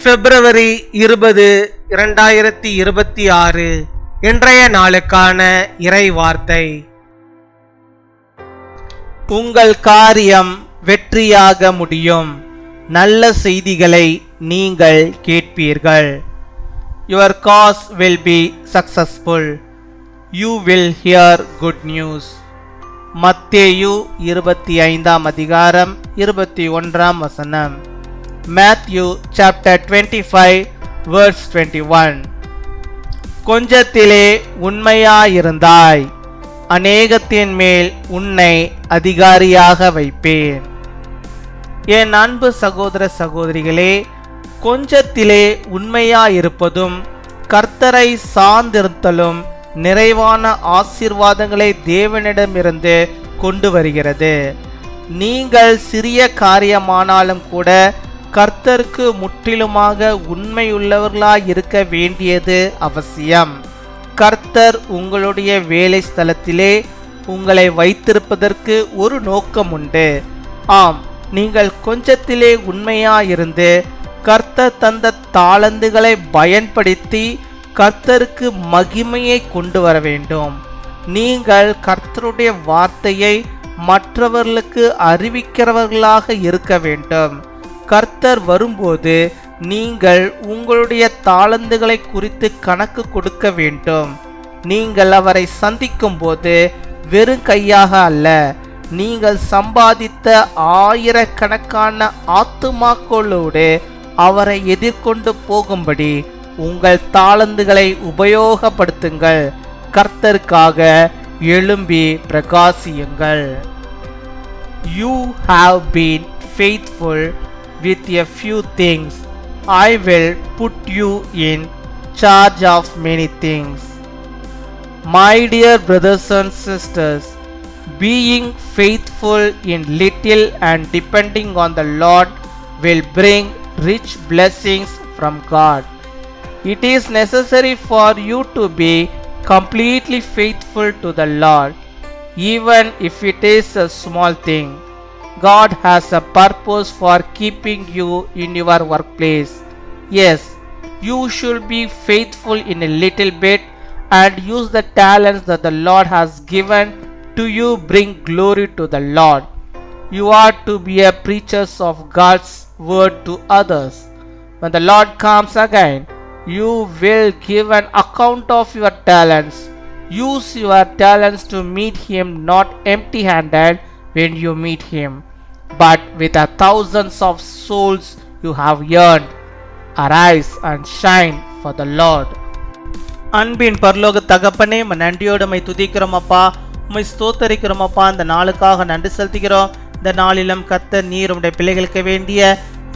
பிப்ரவரி 20, 2026 இன்றைய நாளுக்கான இறை வார்த்தை. உங்கள் காரியம் வெற்றியாக முடியும். நல்ல செய்திகளை நீங்கள் கேட்பீர்கள். Your cause will be successful. You will hear good news. மத்தேயு 25 அதிகாரம் 21 வசனம். Matthew chapter 25 verse 21. கொஞ்சத்திலே உண்மையாயிருந்தாய், அநேகத்தின் மேல் உன்னை அதிகாரியாக வைப்பேன். என் அன்பு சகோதர சகோதரிகளே, கொஞ்சத்திலே உண்மையாயிருப்பதும் கர்த்தரை சார்ந்திருத்தலும் நிறைவான ஆசீர்வாதங்களை தேவனிடமிருந்து கொண்டு வருகிறது. நீங்கள் சிறிய காரியமானாலும் கூட கர்த்தருக்கு முற்றிலுமாக உண்மையுள்ளவர்களாய் இருக்க வேண்டியது அவசியம். கர்த்தர் உங்களுடைய வேலை ஸ்தலத்திலே உங்களை வைத்திருப்பதற்கு ஒரு நோக்கம் உண்டு. ஆம், நீங்கள் கொஞ்சத்திலே உண்மையாயிருந்து கர்த்தர் தந்த தாளந்துகளை பயன்படுத்தி கர்த்தருக்கு மகிமையை கொண்டு வர வேண்டும். நீங்கள் கர்த்தருடைய வார்த்தையை மற்றவர்களுக்கு அறிவிக்கிறவர்களாக இருக்க வேண்டும். கர்த்தர் வரும்போது நீங்கள் உங்களுடைய தாளந்துகளை குறித்து கணக்கு கொடுக்க வேண்டும். நீங்கள் அவரை சந்திக்கும் போது வெறும் கையாக அல்ல, நீங்கள் சம்பாதித்த ஆயிரக்கணக்கான ஆத்துமாக்களோடு அவரை எதிர்கொண்டு போகும்படி உங்கள் தாளந்துகளை உபயோகப்படுத்துங்கள். கர்த்தருக்காக எழும்பி பிரகாசியுங்கள். You have been faithful with a few things. I will put you in charge of many things. My dear brothers and sisters, being faithful in little and depending on the Lord will bring rich blessings from God. It is necessary for you to be completely faithful to the Lord, even if it is a small thing. God has a purpose for keeping you in your workplace. Yes, you should be faithful in a little bit and use the talents that the Lord has given to you. Bring glory to the Lord. You are to be a preachers of God's word to others. When the Lord comes again, you will give an account of your talents. Use your talents to meet him not empty-handed when you meet him, but with a thousands of souls you have earned. Arise and shine for the Lord. அன்பின் பரலோக தகப்பனே, நன்றியோடு உம்மை துதிக்கிறோம் அப்பா, உம்மை ஸ்தோத்தரிக்கிறோம் அப்பா. இந்த நாளுக்காக நன்றி செலுத்துகிறோம். இந்த நாளிலும் கர்த்தர் நீர் உம்முடைய பிள்ளைகளுக்கு வேண்டிய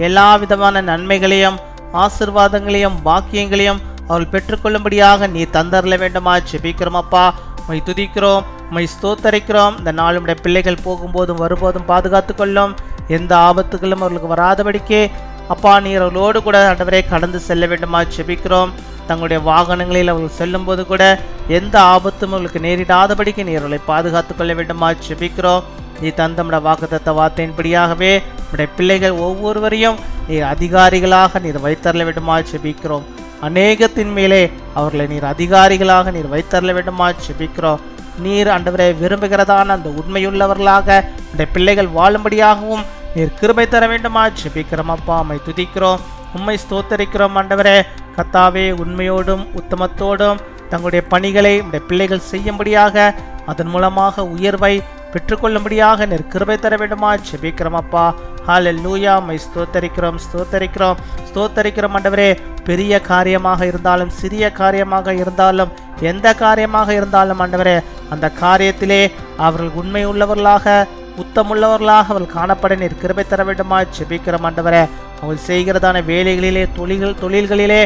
எல்லா விதமான நன்மைகளையும் ஆசீர்வாதங்களையும் பாக்கியங்களையும் அவர்கள் பெற்றுக்கொள்ளும்படியாக நீ தந்தரல வேண்டுமா ஜெபிக்கிறோம் அப்பா. உம்மை துதிக்கிறோம், உம்மை ஸ்தோத்தரிக்கிறோம். இந்த நாளுடைய பிள்ளைகள் போகும்போதும் வரும்போதும் பாதுகாத்து கொள்ளும். எந்த ஆபத்துகளும் அவர்களுக்கு வராதபடிக்கே அப்பா நீர் அவர்களோடு கூட ஆண்டவரே கடந்து செல்ல வேண்டுமா ஜெபிக்கிறோம். தங்களுடைய வாகனங்களில் அவர்கள் செல்லும் போது கூட எந்த ஆபத்தும் அவர்களுக்கு நேரிடாதபடிக்கு நீர் அவர்களை பாதுகாத்து கொள்ள வேண்டுமா ஜெபிக்கிறோம். நீ தந்தமிட வாக்குத்தத்த வார்த்தையின்படியாகவே நம்முடைய பிள்ளைகள் ஒவ்வொருவரையும் நீர் அதிகாரிகளாக நீர் வைத்தரல வேண்டுமா ஜெபிக்கிறோம். அநேகத்தின் மேலே அவர்களை நீர் அதிகாரிகளாக நீர் வைத்தரல வேண்டுமா ஜெபிக்கிறோம். நீர் ஆண்டவரை விரும்புகிறதான அந்த உண்மையுள்ளவர்களாக இந்த பிள்ளைகள் வாழும்படியாகவும் நீர் கிருபை தர வேண்டுமா ஜெபிக்கிறோம் அப்பா. உம்மை துதிக்கிறோம், உம்மை ஸ்தோத்தரிக்கிறோம் ஆண்டவரே. கர்த்தாவே, உண்மையோடும் உத்தமத்தோடும் தங்களுடைய பணிகளை உடைய பிள்ளைகள் செய்யும்படியாக அதன் மூலமாக உயர்வை பெற்றுக்கொள்ளும்படியாக நீர் கிருபை தர வேண்டுமா ஜெபிக்கிறோம் அப்பா. ஹல்லேலூயா. உம்மை ஸ்தோத்தரிக்கிறோம் ஸ்தோத்தரிக்கிறோம் ஸ்தோத்தரிக்கிறோம் ஆண்டவரே. பெரிய காரியமாக இருந்தாலும் சிறிய காரியமாக இருந்தாலும் எந்த காரியமாக இருந்தாலும் ஆண்டவரே, அந்த காரியத்திலே அவர்கள் உண்மை உள்ளவர்களாக உத்தமுள்ளவர்களாக அவர்கள் காணப்பட நீர் கிருபை தர வேண்டுமா ஜெபிக்கிறோம் ஆண்டவரே. அவர்கள் செய்கிறதான வேலைகளிலே தொழில்களிலே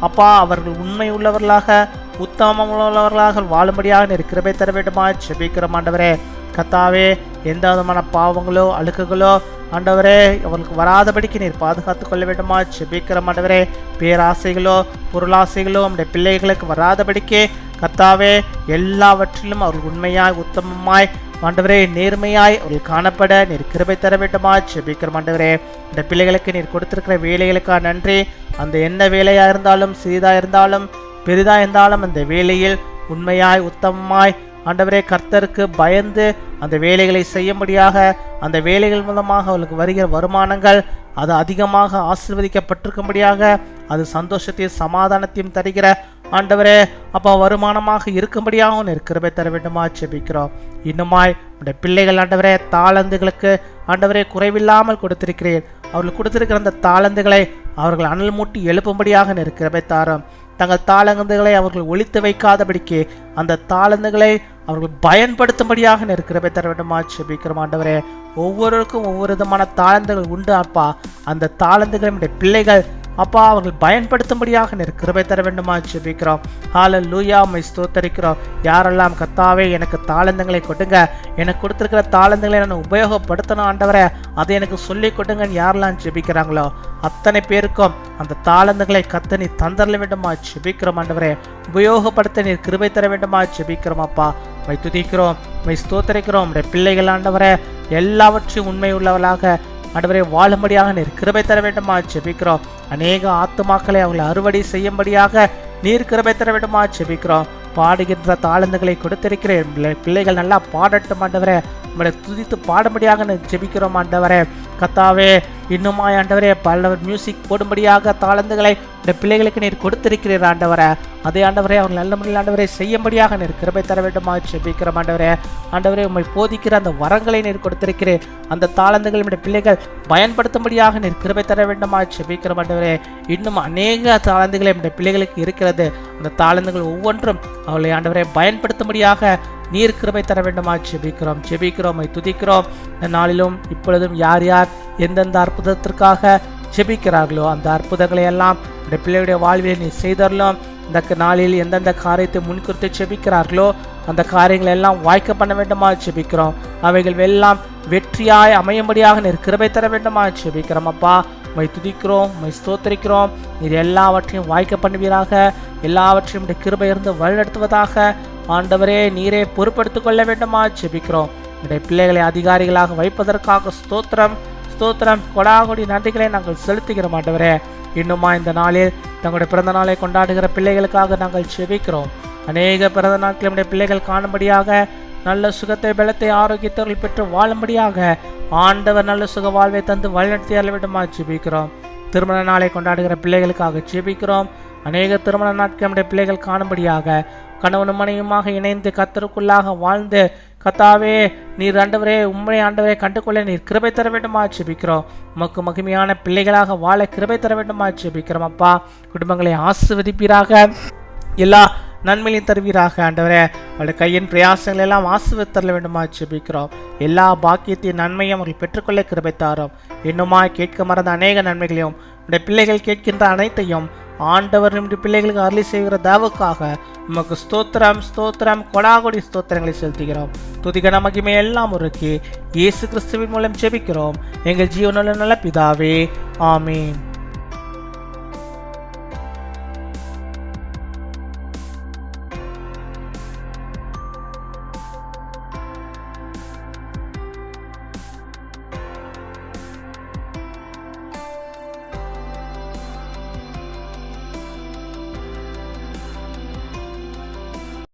அப்பா அவர்கள் உண்மை உள்ளவர்களாக உத்தமம் உள்ளவர்களாக வாழும்படியாக நீர் கிருபை தர வேண்டுமா ஜெபிக்கிறோம் ஆண்டவரே. கர்த்தாவே, எந்த விதமான பாவங்களோ அழுக்குகளோ ஆண்டவரே அவர்களுக்கு வராதபடிக்கு நீர் பாதுகாத்து கொள்ள வேண்டுமா ஜெபிக்கிறோம் ஆண்டவரே. பேராசைகளோ பொருளாசைகளோ நம்முடைய பிள்ளைகளுக்கு வராதபடிக்கே கர்த்தாவே எல்லாவற்றிலும் அவர்கள் உண்மையாய் உத்தமமாய் ஆண்டவரே நேர்மையாய் அவர்கள் காணப்பட நீர் கிருபை தர வேண்டுமா ஜெபிக்கிறோம் ஆண்டவரே. இந்த பிள்ளைகளுக்கு நீர் கொடுத்திருக்கிற வேலைகளுக்காக நன்றி. அந்த என்ன வேலையா இருந்தாலும், சிறிதா இருந்தாலும், பெரிதா இருந்தாலும், அந்த வேலையில் உண்மையாய் உத்தமமாய் ஆண்டவரே கர்த்தருக்கு பயந்து அந்த வேலைகளை செய்யும்படியாக, அந்த வேலைகள் மூலமாக அவளுக்கு வருகிற வருமானங்கள் அது அதிகமாக ஆசீர்வதிக்கப்பட்டிருக்கும்படியாக, அது சந்தோஷத்தையும் சமாதானத்தையும் தருகிற ஆண்டவரே அப்பா வருமானமாக இருக்கும்படியாக கிருபை தர வேண்டுமா ஜெபிக்கிறோம். இன்னுமாய் உடைய பிள்ளைகள் ஆண்டவரே தாளந்துகளுக்கு ஆண்டவரே குறைவில்லாமல் கொடுத்திருக்கிறேன். அவர்கள் கொடுத்திருக்கிற அந்த தாளந்துகளை அவர்கள் அனல் மூட்டி எழுப்பும்படியாக கிருபை தாரும். தங்கள் தாளந்துகளை அவர்கள் ஒழித்து வைக்காதபடிக்கு அந்த தாளந்துகளை அவர்கள் பயன்படுத்தும்படியாக கிருபை தர வேண்டுமா ஜெபிக்கிறோம். ஆண்டவரே ஒவ்வொருவருக்கும் ஒவ்வொரு விதமான தாளந்துகள் உண்டு அப்பா. அந்த தாளந்துகளை பிள்ளைகள் அப்பா அவர்கள் பயன்படுத்தும்படியாக கிருபை தர வேண்டுமா ஜெபிக்கிறோம். ஹல்லேலூயா, உம்மை ஸ்தோத்தரிக்கிறோம். யாரெல்லாம் கர்த்தாவே எனக்கு தாளந்துகளை கொடுங்க, எனக்கு கொடுத்திருக்கிற தாளந்துகளை நான் உபயோகப்படுத்தணும் ஆண்டவரே, அதை எனக்கு சொல்லி கொடுங்கன்னு யாரெல்லாம் ஜெபிக்கிறாங்களோ அத்தனை பேருக்கும் அந்த தாளந்துகளை கர்த்தர் நீர் தந்தரல வேண்டுமா ஜெபிக்கிறோம். ஆண்டவரே உபயோகப்படுத்த நீர் கிருபை தர வேண்டுமா ஜெபிக்கிறோம். அப்பா உம்மை துதிக்கிறோம், உம்மை ஸ்தோத்தரிக்கிறோம். உம்முடைய பிள்ளைகள் ஆண்டவரே எல்லாவற்றையும் உண்மை உள்ளவர்களாக ஆண்டவரே வாழும்படியாக நீர் கிருபை தர வேண்டுமா ஜெபிக்கிறோம். அநேக ஆத்துமாக்களை அவங்களை அறுவடை செய்யும்படியாக நீர் கிருபை தர வேண்டுமா ஜெபிக்கிறோம். பாடுகின்ற தாளந்துகளை கொடுத்திருக்கிறேன். பிள்ளைகள் நல்லா பாடட்டும் ஆண்டவரே, உங்களை துதித்து பாடும்படியாக ஜெபிக்கிறோம் ஆண்டவரே. கர்த்தாவே இன்னுமாய் ஆண்டவரே பல்லவர் மியூசிக் போடும்படியாக தாளந்துகளை இந்த பிள்ளைகளுக்கு நீர் கொடுத்திருக்கிறீர் ஆண்டவரே. அதே ஆண்டவரே அவர்கள் நல்ல முறையில் ஆண்டவரை செய்யும்படியாக நீர் கிருபை தர வேண்டுமா ஜெபிக்கிறோம் ஆண்டவரே. ஆண்டவரே உம்மை போதிக்கிற அந்த வரங்களை நீர் கொடுத்திருக்கிறேன். அந்த தாளந்துகளை நம்முடைய பிள்ளைகள் பயன்படுத்தும்படியாக நீர் கிருபை தர வேண்டுமா ஜெபிக்கிறோம் ஆண்டவரே. இன்னும் அநேக தாளந்துகளை நம்முடைய பிள்ளைகளுக்கு இருக்கிறது. அந்த தாளந்துகள் ஒவ்வொன்றும் அவளை ஆண்டவரை பயன்படுத்தும்படியாக நீர் கிருபை தர வேண்டுமா ஜெபிக்கிறோம். ஜெபிக்கிறோம், துதிக்கிறோம். இந்த நாளிலும் இப்பொழுதும் யார் யார் எந்தெந்த அற்புதத்திற்காக ஜெபிக்கிறார்களோ அந்த அற்புதங்களை எல்லாம் இந்த பிள்ளையுடைய வாழ்வில் நீ செய்தரலாம். இந்த நாளில் எந்தெந்த காரியத்தை முன்குறித்து ஜெபிக்கிறார்களோ அந்த காரியங்கள் எல்லாம் வாய்க்க பண்ண வேண்டுமா ஜெபிக்கிறோம். அவைகள் எல்லாம் வெற்றியாய் அமையும்படியாக நீர் கிருபை தர வேண்டுமா ஜெபிக்கிறோம். அப்பா உம்மை துதிக்கிறோம், உம்மை ஸ்தோத்திரிக்கிறோம். நீர் எல்லாவற்றையும் வாய்க்க பண்ணுவீராக. எல்லாவற்றையும் கிருபை இருந்து வழிநடத்துவதாக ஆண்டவரே நீரே பொறுப்படுத்திக் கொள்ள வேண்டுமா ஜெபிக்கிறோம். என்னுடைய பிள்ளைகளை அதிகாரிகளாக வைப்பதற்காக ஸ்தோத்திரம் ஸ்தோத்திரம் கொடாகொடி நன்றிகளை நாங்கள் செலுத்துகிறோம் ஆண்டவரே. இன்னுமா இந்த நாளில் தங்களுடைய பிறந்த நாளை கொண்டாடுகிற பிள்ளைகளுக்காக நாங்கள் ஜெபிக்கிறோம். அநேக பிறந்த நாட்கள் நம்முடைய பிள்ளைகள் காணும்படியாக, நல்ல சுகத்தை பலத்தை ஆரோக்கியத்தை பெற்று வாழும்படியாக ஆண்டவர் நல்ல சுக வாழ்வை தந்து வழிநடத்தி அருள வேண்டுமா ஜெபிக்கிறோம். திருமண நாளை கொண்டாடுகிற பிள்ளைகளுக்காக ஜெபிக்கிறோம். அநேக திருமண நாட்கள் நம்முடைய பிள்ளைகள் காணும்படியாக, கணவனும் மனைவியுமாக இணைந்து கர்த்தருக்குள்ளாக வாழ்ந்து கர்த்தாவே நீர் ஆண்டவரே உம்மை ஆண்டவரை கண்டுகொள்ள நீர் கிருபை தர வேண்டுமா ஜெபிக்கிறோம். உமக்கு மகிமையான பிள்ளைகளாக வாழ கிருபை தர வேண்டுமா ஜெபிக்கிறோம். அப்பா குடும்பங்களை ஆசீர்வதிப்பீராக, எல்லா நன்மையிலையும் தருவீராக ஆண்டவரே. அவருடைய கையின் பிரயாசங்கள் எல்லாம் ஆசீர்வதித்தர வேண்டுமா ஜெபிக்கிறோம். எல்லா பாக்கியத்தையும் நன்மையும் அவர்கள் பெற்றுக்கொள்ள கிருபை தாரும். இன்னுமா கேட்க மறந்த அநேக நன்மைகளையும் உடைய பிள்ளைகள் கேட்கின்ற அனைத்தையும் ஆண்டவர் நம்முடைய பிள்ளைகளுக்கு அருளி செய்கிற தாவுக்காக உமக்கு ஸ்தோத்திரம் ஸ்தோத்திரம் கொடாகொடி ஸ்தோத்திரங்களை செலுத்துகிறோம். துதிகன மகிமை எல்லாம் ஒருக்கி இயேசு கிறிஸ்துவின் மூலம் ஜெபிக்கிறோம் எங்கள் ஜீவனுள்ள நல்ல பிதாவே, ஆமீன்.